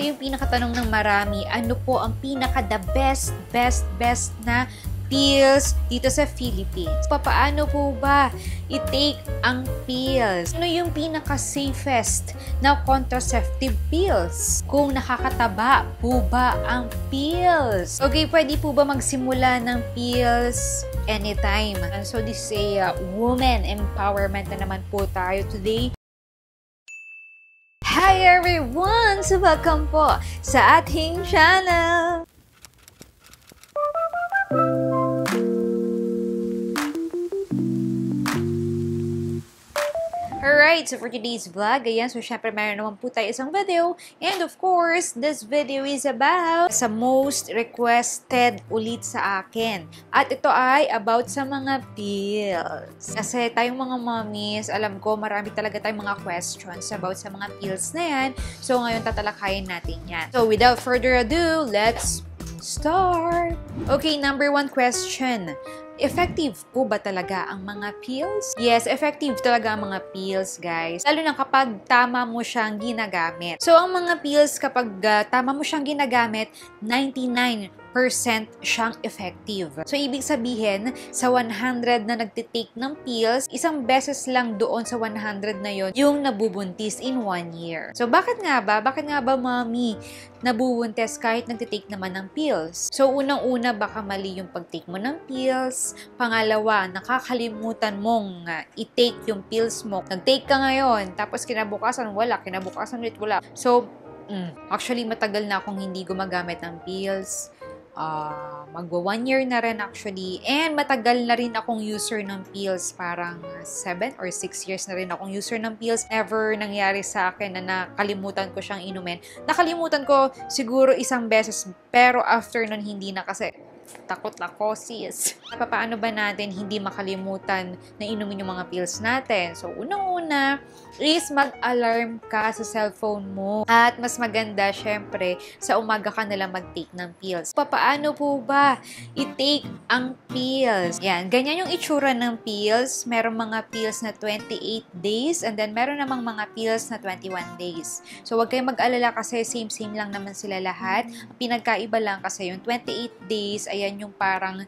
yung pinakatanong ng marami, ano po ang pinaka-the best na pills dito sa Philippines? Papaano po ba i-take ang pills? Ano yung pinaka-safest na contraceptive pills? Kung nakakataba po ba ang pills? Okay, pwede po ba magsimula ng pills anytime? And so this is a woman empowerment na naman po tayo today. Hi everyone! So welcome po sa ating channel! Alright, so for today's vlog, ayan, so syempre meron naman po tayo isang video. And of course, this video is about sa most requested ulit sa akin. At ito ay about sa mga pills. Kasi tayong mga mommies, alam ko marami talaga tayong mga questions about sa mga pills na yan. So ngayon tatalakayin natin yan. So without further ado, let's start! Okay, number 1 question. Effective po ba talaga ang mga pills? Yes, effective talaga ang mga pills, guys. Lalo na kapag tama mo siyang ginagamit. So, ang mga pills kapag tama mo siyang ginagamit, 99% siyang effective. So, ibig sabihin, sa 100 na nagtitake ng pills, isang beses lang doon sa 100 na yon yung nabubuntis in 1 year. So, bakit nga ba? Bakit nga ba, mami, nabubuntis kahit nagtitake naman ng pills? So, unang-una, baka mali yung pag-take mo ng pills. Pangalawa, nakakalimutan mong i-take yung pills mo. Nag-take ka ngayon, tapos kinabukasan wala, kinabukasan ulit wala. So, actually, matagal na akong hindi gumagamit ng pills. Magwa 1 year na rin actually. And matagal na rin akong user ng pills. Parang 7 or 6 years na rin akong user ng pills. Never nangyari sa akin na nakalimutan ko siyang inumin. Nakalimutan ko siguro isang beses. Pero after nun, hindi na kasi takot ako, sis. Paano ba natin hindi makalimutan na inumin yung mga pills natin? So, unang-una is mag-alarm ka sa cellphone mo. At mas maganda, syempre, sa umaga ka nalang mag-take ng pills. Paano po ba i-take ang pills? Yan, ganyan yung itsura ng pills. Merong mga pills na 28 days and then meron namang mga pills na 21 days. So, huwag kayong mag-alala kasi same-same lang naman sila lahat. Ang pinagkaiba lang kasi yung 28 days, ayan yung parang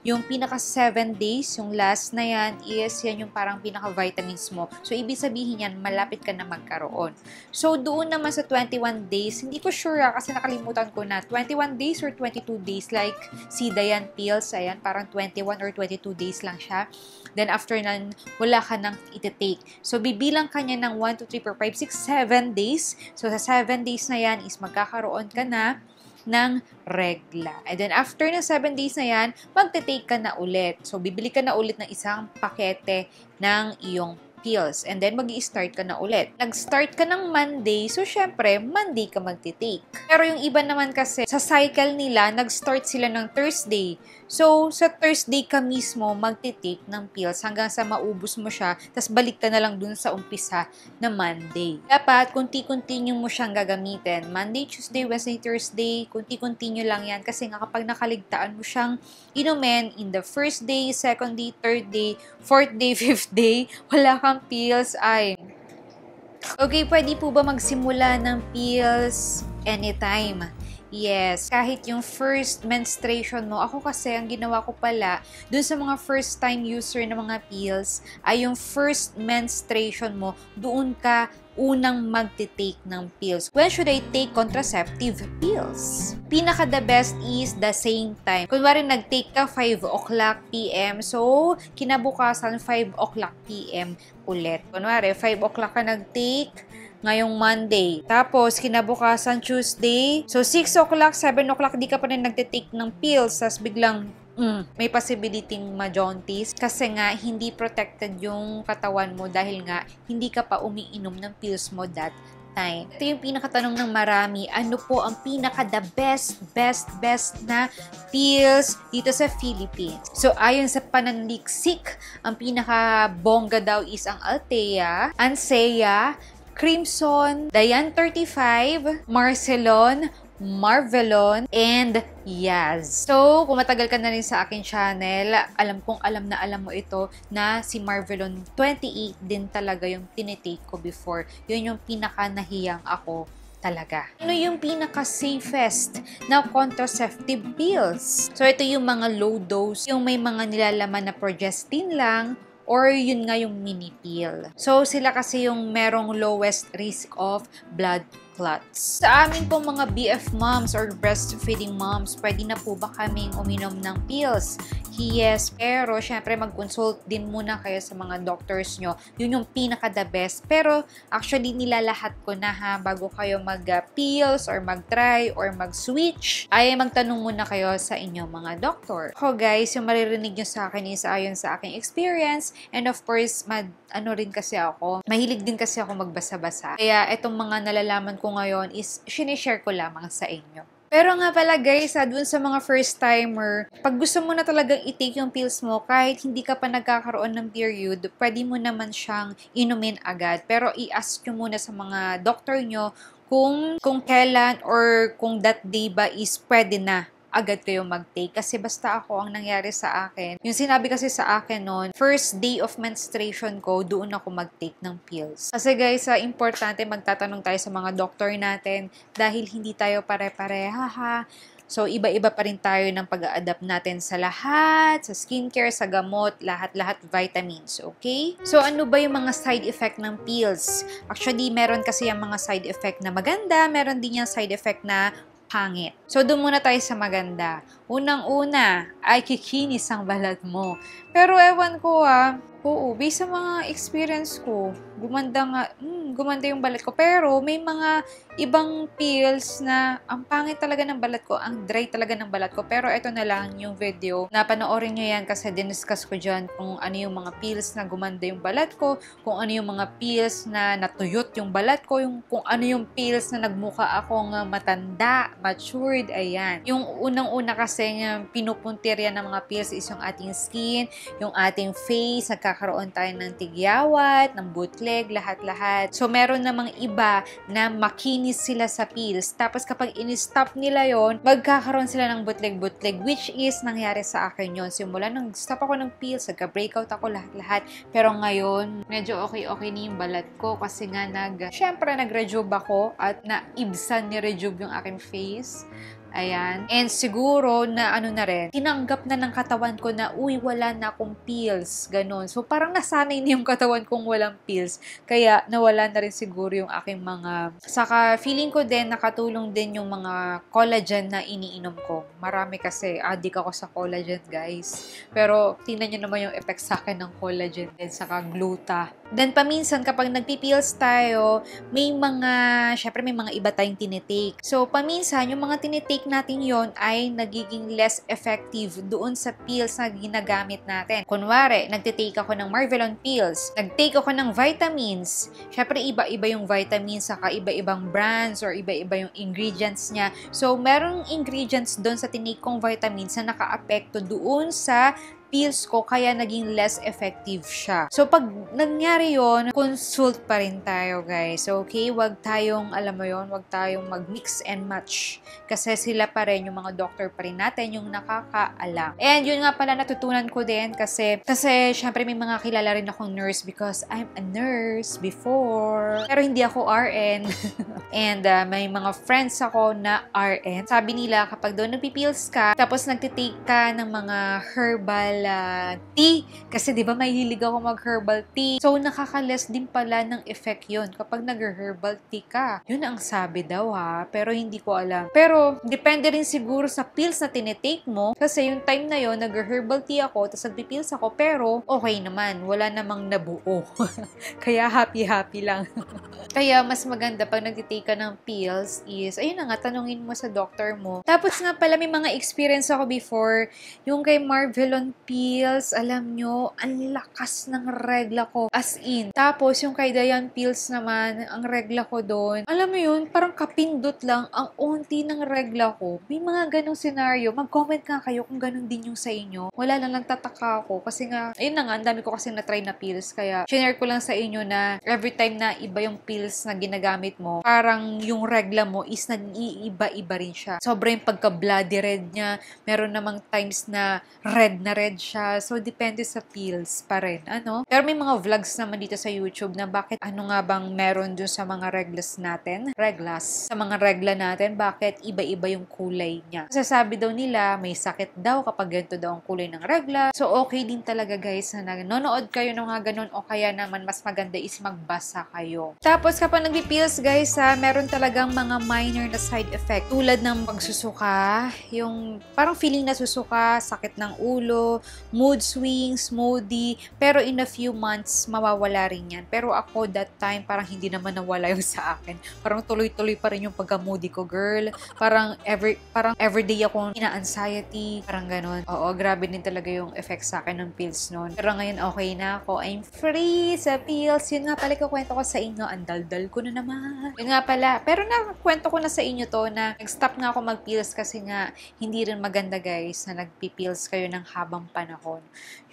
yung pinaka 7 days, yung last na yan is yan yung parang pinaka vitamins mo. So, ibig sabihin yan, malapit ka na magkaroon. So, doon naman sa 21 days, hindi ko sure kasi nakalimutan ko na 21 days or 22 days like si Dayan pills, ayan, parang 21 or 22 days lang siya. Then, after nan, wala ka nang iti-take. So, bibilang ka niya ng 1, 2, 3, 4, 5, 6, 7 days. So, sa 7 days na yan is magkakaroon ka na ng regla. And then, after ng 7 days na yan, magte-take ka na ulit. So, bibili ka na ulit ng isang pakete ng iyong pills. And then, mag-i-start ka na ulit. Nag-start ka ng Monday, so, syempre, Monday ka magte-take. Pero yung iba naman kasi, sa cycle nila, nag-start sila ng Thursday. So, sa Thursday ka mismo magte-take ng pills hanggang sa maubos mo siya, tas balik ka na lang dun sa umpisa na Monday. Dapat, kunti-continue mo siyang gagamitin. Monday, Tuesday, Wednesday, Thursday, kunti-continue lang yan. Kasi nga kapag nakaligtaan mo siyang inumin in the first day, second day, third day, fourth day, fifth day, wala kang pills, ay... Okay, pwede po ba magsimula ng pills anytime? Yes, kahit yung first menstruation mo, ako kasi ang ginawa ko pala, dun sa mga first time user ng mga pills, ay yung first menstruation mo, doon ka unang magte-take ng pills. When should I take contraceptive pills? Pinaka the best is the same time. Kunwari nag-take ka 5 o'clock PM, so kinabukasan 5 o'clock PM ulit. Kunwari 5 o'clock ka nag-take ngayong Monday. Tapos, kinabukasan Tuesday. So, 6 o'clock, 7 o'clock, di ka pa rin nagtitake ng pills. Tapos, biglang, may possibility ma-jaundice. Kasi nga, hindi protected yung katawan mo dahil nga, hindi ka pa umiinom ng pills mo that time. Ito yung pinakatanong ng marami. Ano po ang pinaka-the best na pills dito sa Philippines? So, ayon sa pananliksik, ang pinaka-bongga daw is ang Althea, Ansea, Crimson, Dayan 35, Marcelon, Marvelon, and Yaz. So, kung matagal ka na rin sa akin channel, alam kong alam na alam mo ito na si Marvelon 28 din talaga yung tinitake ko before. Yun yung pinaka nahiyang ako talaga. Ano yung pinaka-safest na contraceptive pills? So, ito yung mga low dose, yung may mga nilalaman na progestin lang, or yun nga yung mini pill. So, sila kasi yung merong lowest risk of blood clots. Sa amin pong mga BF moms or breastfeeding moms, pwede na po ba kaming uminom ng pills? Yes, pero syempre mag-consult din muna kayo sa mga doctors nyo. Yun yung pinaka-the best. Pero actually nilalahat ko na ha, bago kayo mag-pills or mag-try or mag-switch, ay magtanong muna kayo sa inyong mga doctor. Ako guys, yung maririnig nyo sa akin is ayon sa aking experience, and of course, rin kasi ako, mahilig din kasi ako magbasa-basa. Kaya itong mga nalalaman ko ngayon is sinishare ko lamang sa inyo. Pero nga pala guys, dun sa mga first timer, pag gusto mo na talagang i-take yung pills mo, kahit hindi ka pa nagkakaroon ng period, pwede mo naman siyang inumin agad. Pero i-ask nyo muna sa mga doctor nyo kung kailan or kung that day ba is pwede na agad kayo mag-take. Kasi basta ako, ang nangyari sa akin, yung sinabi kasi sa akin noon, first day of menstruation ko, doon ako mag-take ng pills. Kasi guys, importante magtatanong tayo sa mga doktor natin dahil hindi tayo pare-pareha ha. So, iba-iba pa rin tayo ng pag-a-adapt natin sa lahat, sa skincare, sa gamot, lahat-lahat vitamins, okay? So, ano ba yung mga side effect ng pills? Actually, meron kasi yung mga side effect na maganda, meron din yung side effect na pangit. So, doon muna tayo sa maganda. Unang-una, ay kikinis ang balat mo. Pero ewan ko oo, based sa mga experience ko, gumanda yung balat ko. Pero may mga ibang pills na ang pangit talaga ng balat ko, ang dry talaga ng balat ko. Pero ito na lang yung video. Napanoorin nyo yan kasi diniscuss ko dyan kung ano yung mga pills na gumanda yung balat ko, kung ano yung mga pills na natuyot yung balat ko, kung ano yung pills na nagmukha akong matanda, matured, ayan. Yung unang-una kasi pinupuntirya ng mga pills is yung ating skin, yung ating face, nagkakaroon tayo ng tigyawat, ng bootleg, lahat-lahat. So, meron namang iba na makinis sila sa pills. Tapos, kapag in-stop nila yon, magkakaroon sila ng bootleg-bootleg, which is nangyari sa akin yon. Simula nung stop ako ng pills, nagka-breakout ako lahat-lahat. Pero ngayon, medyo okay-okay na yung balat ko kasi nga syempre nag-rejuve ako at naibsan ni rejuve yung aking face. Ayan. And siguro na na rin, tinanggap na ng katawan ko na, uy, wala na akong pills. Ganon. So, parang nasanay na yung katawan kong walang pills. Kaya, nawala na rin siguro yung aking mga... Saka, feeling ko din, nakatulong din yung mga collagen na iniinom ko. Marami kasi, addict ako sa collagen, guys. Pero, tingnan nyo naman yung effect sa akin ng collagen din, saka gluta. Then, paminsan, kapag nagpipills tayo, syempre may mga iba tayong tinitake. So, paminsan, yung mga tinitake natin yon ay nagiging less effective doon sa pills na ginagamit natin. Kunwari, nagtitake ako ng Marvelon pills, nagtake ako ng vitamins. Syempre, iba-iba yung vitamins, saka iba-ibang brands or iba-iba yung ingredients niya. So, merong ingredients doon sa tinake kong vitamins na naka-apekto doon sa pills ko, kaya naging less effective siya. So, pag nangyari yon, consult pa rin tayo, guys. Okay? Wag tayong, alam mo yon, wag tayong mag-mix and match. Kasi sila pa rin, yung mga doctor pa rin natin, yung nakakaalam. And yun nga pala natutunan ko din kasi syempre may mga kilala rin akong nurse because I'm a nurse before. Pero hindi ako RN. And may mga friends ako na RN. Sabi nila, kapag doon nagpipills ka, tapos nagtitake ka ng mga herbal tea. Kasi di ba mahilig ako mag-herbal tea. So, nakaka-less din pala ng effect yun kapag nag-herbal tea ka. Yun ang sabi daw pero hindi ko alam. Pero, depende rin siguro sa pills na tinitake mo. Kasi yung time na yon nag-herbal tea ako, tapos nagpipills ako, pero okay naman. Wala namang nabuo. Kaya happy-happy lang. Kaya, mas maganda pag nagtitake ka ng pills is, ayun na nga, tanungin mo sa doctor mo. Tapos nga pala, may mga experience ako before, yung kay Marvelon pills, alam nyo, ang lakas ng regla ko. As in. Tapos, yung kay Diane pills naman, ang regla ko doon, alam mo yun, parang kapindot lang, ang unti ng regla ko. May mga ganong scenario. Mag-comment nga kayo kung ganon din yung sa inyo. Wala lang tataka ako. Kasi nga, ayun na nga, ang dami ko kasi na-try na pills. Kaya, share ko lang sa inyo na every time na iba yung pills pills na ginagamit mo, parang yung regla mo is nag-iiba-iba rin siya. Sobrang pagka-bloody red niya. Meron namang times na red siya. So, depende sa pills pa rin. Ano? Pero may mga vlogs naman dito sa YouTube na bakit ano nga bang meron dun sa mga reglas natin? Sa mga regla natin, bakit iba-iba yung kulay niya? Sasabi daw nila, may sakit daw kapag ganito daw ang kulay ng regla. So, okay din talaga guys na nanonood kayo ng mga ganun o kaya naman mas maganda is magbasa kayo. Tapos kapag nagpipills guys meron talagang mga minor na side effect tulad ng pagsusuka, yung parang feeling na susuka, sakit ng ulo, mood swings, moody, pero in a few months mawawala rin yan. Pero ako that time parang hindi naman nawala yung sa akin. Parang tuloy-tuloy pa rin yung pagka-moody ko, girl. Parang everyday ako ina-anxiety, parang ganun. Oo, grabe din talaga yung effect sa akin ng pills noon. Pero ngayon okay na ako. I'm free sa pills. Yun nga pala kukwento ko sa inyo. Ang daldal ko na naman. Yun nga pala. Pero nakwento ko na sa inyo to na nag-stop nga ako mag-pills kasi nga hindi rin maganda guys na nagpipills kayo ng habang panahon.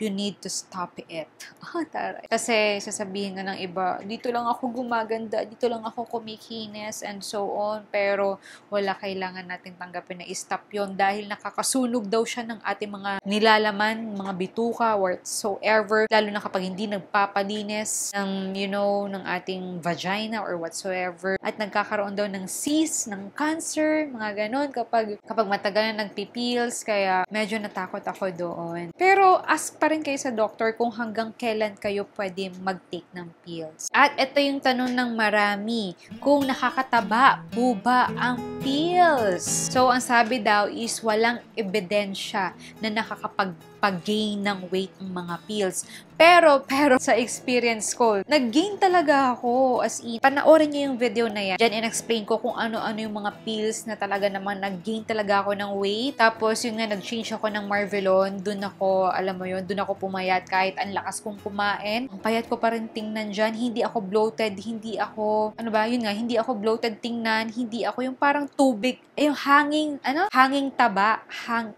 You need to stop it. Taray. Kasi sasabihin na ng iba, dito lang ako gumaganda, dito lang ako kumikinis and so on. Pero wala, kailangan natin tanggapin na i-stop yun dahil nakakasunog daw siya ng ating mga nilalaman, mga bituka, whatsoever. Lalo na kapag hindi nagpapalinis ng, ng ating vagina or whatsoever. At nagkakaroon daw ng cyst, ng cancer, mga ganon kapag matagal na nagpipills. Kaya medyo natakot ako doon. Pero ask pa rin kayo sa doctor kung hanggang kailan kayo pwede mag-take ng pills. At ito yung tanong ng marami, kung nakakataba po ba ang pills? So, ang sabi daw is walang ebidensya na nakakapag-gain ng weight ng mga pills. Pero sa experience ko, nag-gain talaga ako. As in, panoorin niyo yung video na yan. Diyan in-explain ko kung ano-ano yung mga pills na talaga naman nag-gain talaga ako ng weight. Tapos yung nga nag-change ako ng Marvelon, dun ako, alam mo yun, dun ako pumayat kahit ang lakas kong kumain. Ang payat ko pa rin tingnan dyan. Hindi ako bloated, hindi ako, hindi ako bloated tingnan, hindi ako yung parang tubig, yung hanging taba.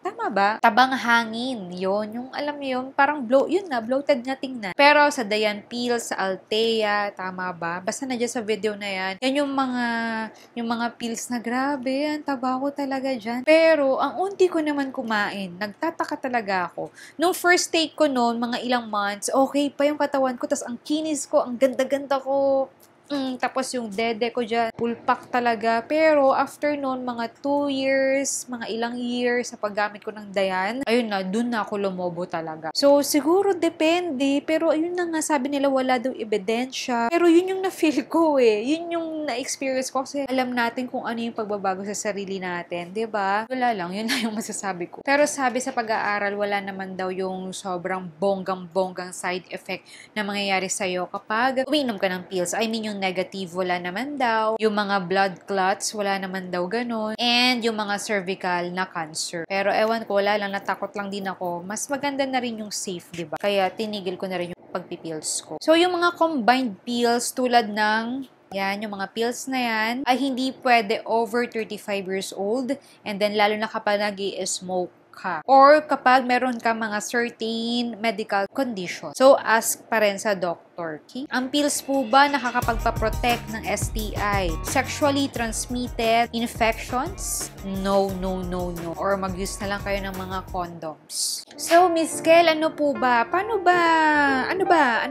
Tama ba? Tabang hangin. Yun, yung alam mo yun, parang bloated nga tingnan. Pero sa Dayan Pills, sa Altea, tama ba? Basta na dyan sa video na yan. Yan yung mga pills na grabe, ang taba ko talaga dyan. Pero, ang unti ko naman kumain, nagtataka talaga ako. Nung first take ko noon, mga ilang months, okay pa yung katawan ko, tas ang kinis ko, ang ganda-ganda ko. Tapos yung dede ko dyan, pulpak talaga. Pero after noon, mga 2 years, mga ilang years sa paggamit ko ng Dayan, ayun na, dun na ako lumobo talaga. So, siguro depende. Pero ayun na nga, sabi nila wala daw ebidensya. Pero yun yung na-feel ko Yun yung na-experience ko kasi alam natin kung ano yung pagbabago sa sarili natin. 'Di ba? Wala lang, yun lang yung masasabi ko. Pero sabi sa pag-aaral, wala naman daw yung sobrang bonggang side effect na mangyayari sa'yo kapag uminom ka ng pills. I mean, yung negative, wala naman daw. Yung mga blood clots, wala naman daw ganun. And yung mga cervical na cancer. Pero ewan ko, wala lang, natakot lang din ako. Mas maganda na rin yung safe, diba? Kaya tinigil ko na rin yung pagpipills ko. So, yung mga combined pills tulad ng yung mga pills na yan ay hindi pwede over 35 years old. And then, lalo na kapag nag-i-smoke ka. Or kapag meron ka mga certain medical condition. So, ask pa rin sa doctor. Okay? Ang pills po ba nakakapagpaprotect ng STI? Sexually transmitted infections? No. Or mag-use na lang kayo ng mga condoms. So, Miss Kel, ano po ba? Paano ba? Ano ba?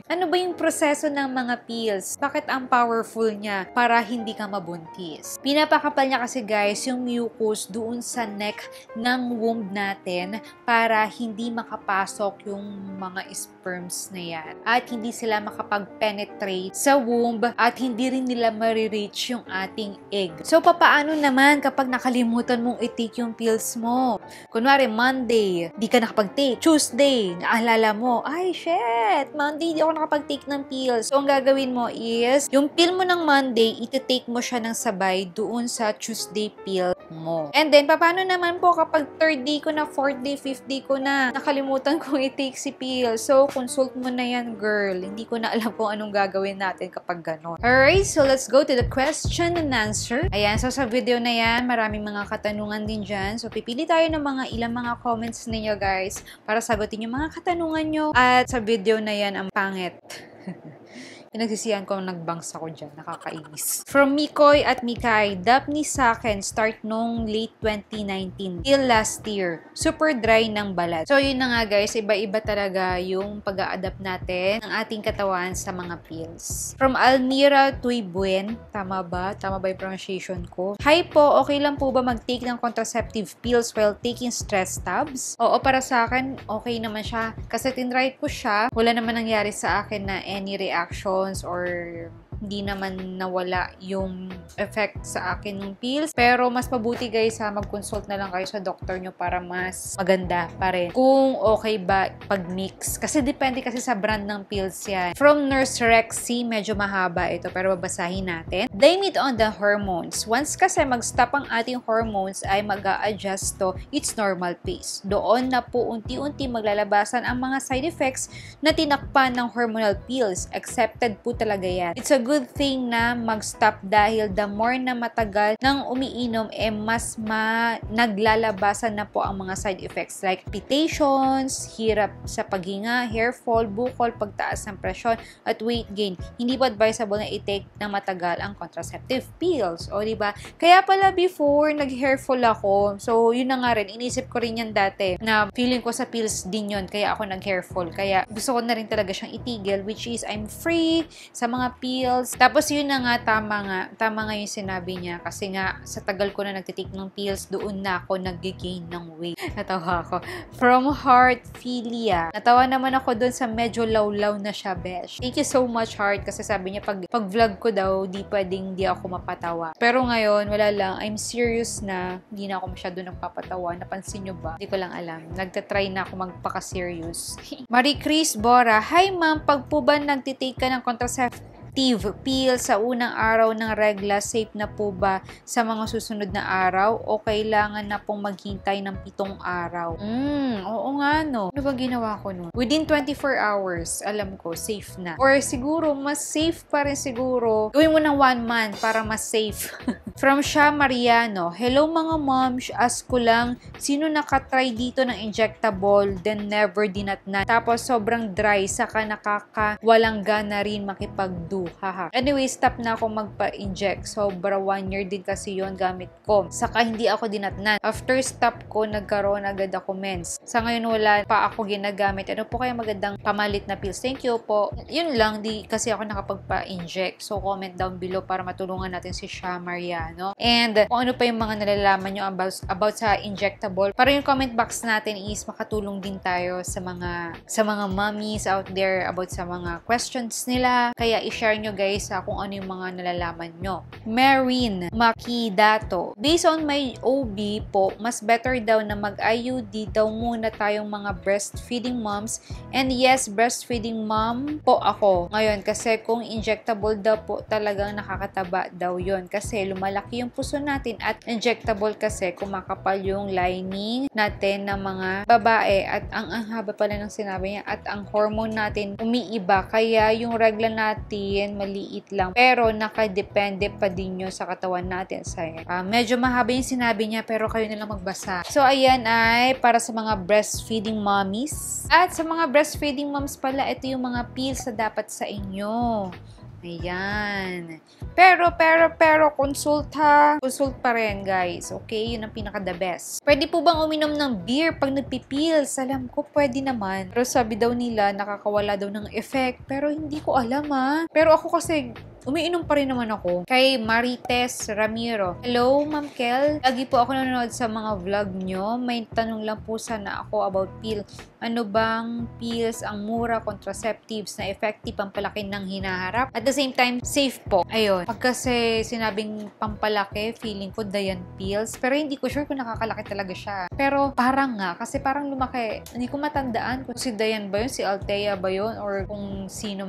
Ano ba yung proseso ng mga pills? Bakit ang powerful niya para hindi ka mabuntis? Pinapakapal niya kasi guys yung mucus doon sa neck ng womb natin para hindi makapasok yung mga sperms na yan. At hindi sila makapag-penetrate sa womb at hindi rin nila marireach yung ating egg. So, papaano naman kapag nakalimutan mong i-take yung pills mo? Kunwari, Monday, di ka nakapag-take. Tuesday, naalala mo, ay, shit, Monday, di ako nakapag-take ng pills. So, ang gagawin mo is, yung pill mo ng Monday, iti-take mo siya ng sabay doon sa Tuesday pill mo. And then, paano naman po kapag 3rd day ko na, 4th day, 5th day ko na, nakalimutan kong i-take si pill. So, consult mo na yan, girl. Hindi ko na alam kung anong gagawin natin kapag gano'n. Alright, so let's go to the question and answer. Ayan, so sa video na yan, maraming mga katanungan din dyan. So, pipili tayo ng ilang mga comments ninyo, guys, para sagutin yung mga katanungan nyo. At sa video na yan, ang pangit. Pinagsisihan ko nagbangs ako dyan. Nakakainis. From Mikoy at Mikay, Daphne sa akin, start nung late 2019 till last year. Super dry ng balat. So, yun na nga guys, iba-iba talaga yung pag-a-adapt natin ng ating katawan sa mga pills. From Almira Tuybuen, tama ba? Tama ba yung pronunciation ko? Hi po, okay lang po ba mag-take ng contraceptive pills while taking stress tabs? Oo, para sa akin, okay naman siya. Kasi tinry ko siya, wala naman nangyari sa akin na any reactions or hindi naman nawala yung effect sa akin ng pills. Pero mas mabuti guys ha, mag-consult na lang kayo sa doctor nyo para mas maganda pa rin. Kung okay ba pag-mix. Kasi depende kasi sa brand ng pills yan. From Nurse Rexy, medyo mahaba ito pero babasahin natin. Blame it on the hormones. Once kasi mag-stop ang ating hormones ay mag-a-adjust to its normal pace. Doon na po unti-unti maglalabasan ang mga side effects na tinakpan ng hormonal pills. Accepted po talaga yan. It's a good thing na mag-stop dahil the more na matagal nang umiinom, mas naglalabasan na po ang mga side effects like palpitations, hirap sa paghinga, hair fall, bukol, pagtaas ng presyon, at weight gain. Hindi po advisable na i-take na matagal ang contraceptive pills. O, diba? Kaya pala before, nag-hair fall ako. So, yun na nga rin. Inisip ko rin yan dati na feeling ko sa pills din yun. Kaya ako nag-hair fall. Kaya gusto ko na rin talaga siyang itigil, which is I'm free sa mga pills. Tapos yun na nga, tama nga yung sinabi niya kasi nga sa tagal ko na nagtitake ng pills, doon na ako nag-gain ng weight. Natawa ako. From Heartphilia. Natawa naman ako doon sa medyo lawlaw na siya, besh. Thank you so much, Heart, kasi sabi niya pag vlog ko daw, di ako mapatawa. Pero ngayon, wala lang. I'm serious na hindi na ako masyado nagpapatawa. Napansin nyo ba? Hindi ko lang alam. Nagtatry na ako magpaka-serious. Marie Chris Bora. Hi ma'am, pag po ba nagtitake ka ng contraceptive pill sa unang araw ng regla, safe na po ba sa mga susunod na araw o kailangan na pong maghintay ng 7 araw? Oo nga no. Ano ba ginawa ko nun? Within 24 hours, alam ko, safe na. Or siguro, mas safe pa rin siguro. Gawin mo ng 1 month para mas safe. From Sha Mariano, hello mga moms, ask ko lang, sino nakatry dito ng injectable then never dinatnan? Tapos sobrang dry, saka walang gana rin makipag-do. Haha. Anyway, stop na ako magpa-inject. Sobra 1 year din kasi yon gamit ko. Saka hindi ako dinatnan. After stop ko, nagkaroon agad ako mens. Sa ngayon wala pa ako ginagamit. Ano po kaya magandang pamalit na pills? Thank you po. Yun lang, di kasi ako nakapagpa-inject. So comment down below para matulungan natin si Sha Mariano. And kung ano pa yung mga nalalaman nyo about sa injectable. Para yung comment box natin is makatulong din tayo sa mga mommies out there about sa mga questions nila. Kaya i-share nyo guys kung ano yung mga nalalaman nyo. Marin Makidato. Based on my OB po, mas better daw na mag-IUD daw muna tayong mga breastfeeding moms. And yes, breastfeeding mom po ako ngayon kasi kung injectable daw po talagang nakakataba daw yon kasi lumalaki yung puso natin at injectable kasi kumakapal yung lining natin ng mga babae at ang haba pala ng sinabi niya at ang hormone natin umiiba kaya yung regla natin maliit lang pero nakadepende pa din yun sa katawan natin. Medyo mahaba yung sinabi niya pero kayo na lang magbasa. So ayan ay para sa mga breastfeeding mommies. At sa mga breastfeeding moms pala, ito yung mga pills na dapat sa inyo. Ayan. Pero, consult ha. Consult pa rin, guys. Okay? Yun ang pinaka-the best. Pwede po bang uminom ng beer pag nagpipills? Alam ko, pwede naman. Pero sabi daw nila, nakakawala daw ng effect. Pero hindi ko alam ha. Pero ako kasi, umiinom pa rin naman ako. Kay Marites Ramiro. Hello, Ma'am Kel. Lagi po ako nanonood sa mga vlog nyo. May tanong lang po sana ako about pill. Ano bang pills ang mura contraceptives na effective pampalaki ng hinaharap? At the same time, safe po. Ayun. Pag kasi sinabing pampalaki, feeling ko Dayan pills. Pero hindi ko sure kung nakakalaki talaga siya. Pero parang nga. Kasi parang lumaki. Hindi ko matandaan kung si Dayan ba yun, si Althea ba yun, or kung sino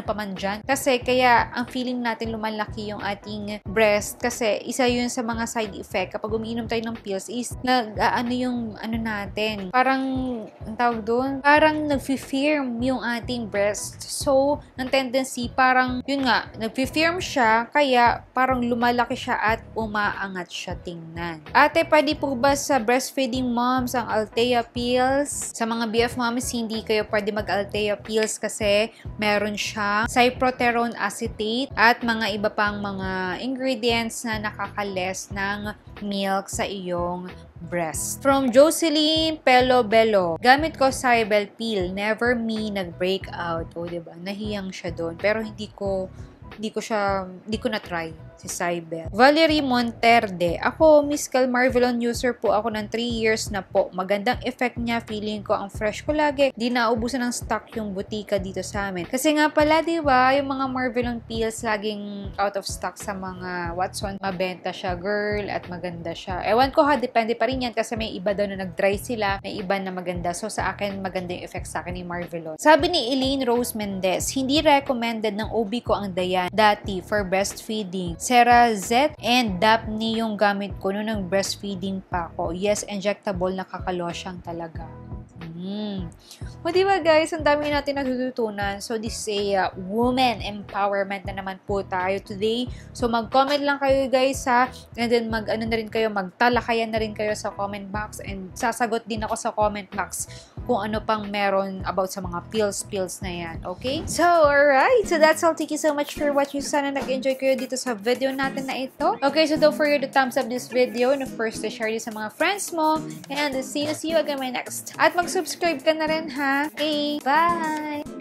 pa man dyan. Kasi kaya ang feeling natin lumalaki yung ating breast kasi isa yun sa mga side effect kapag umiinom tayo ng pills is yung natin. Parang, ang tawag doon, parang nag-firm yung ating breast. So, ang tendency, parang, yun nga, nag-firm siya, kaya parang lumalaki siya at umaangat siya tingnan. Ate, pwede po ba sa breastfeeding moms ang Althea pills? Sa mga BF moms, hindi kayo pwede mag-Althea pills kasi meron siyang cyproterone acetate at mga iba pang mga ingredients na nakakales ng milk sa iyong breast. From Jocelyn Pelobello, gamit ko Cybel pill, never me nag-break out. O, diba? Nahiyang siya doon. Pero hindi ko na try si Cybel. Valerie Monterde, ako, Miss Calmarvelon user po ako ng 3 years na po. Magandang effect niya, feeling ko ang fresh ko lagi. Di naubusan ng stock yung butika dito sa amin. Kasi nga pala, di ba, yung mga Marvelon pills laging out of stock sa mga Watson. Mabenta siya, girl, at maganda siya. Ewan ko ha, depende pa rin yan kasi may iba daw na nag-dry sila, may iba na maganda. So sa akin, maganda yung effect sa akin ni Marvelon. Sabi ni Elaine Rose Mendez, hindi recommended ng OB ko ang Dayan dati for breastfeeding. Cerazette and Dapni yung gamit ko noong nag-breastfeeding pa ako. Yes, injectable, nakakalosyang talaga. O diba guys, ang dami natin natututunan. So this is a woman empowerment na naman po tayo today. So mag-comment lang kayo guys ha. And then magtalakayan na rin kayo sa comment box. And sasagot din ako sa comment box kung ano pang meron about sa mga pills na yan. Okay? So alright. So that's all. Thank you so much for watching. Sana nag-enjoy kayo dito sa video natin na ito. Okay, so don't forget to thumbs up this video. And of course, to share this sa mga friends mo. And see you again my next. At mag-subscribe ka na rin ha. Okay, bye!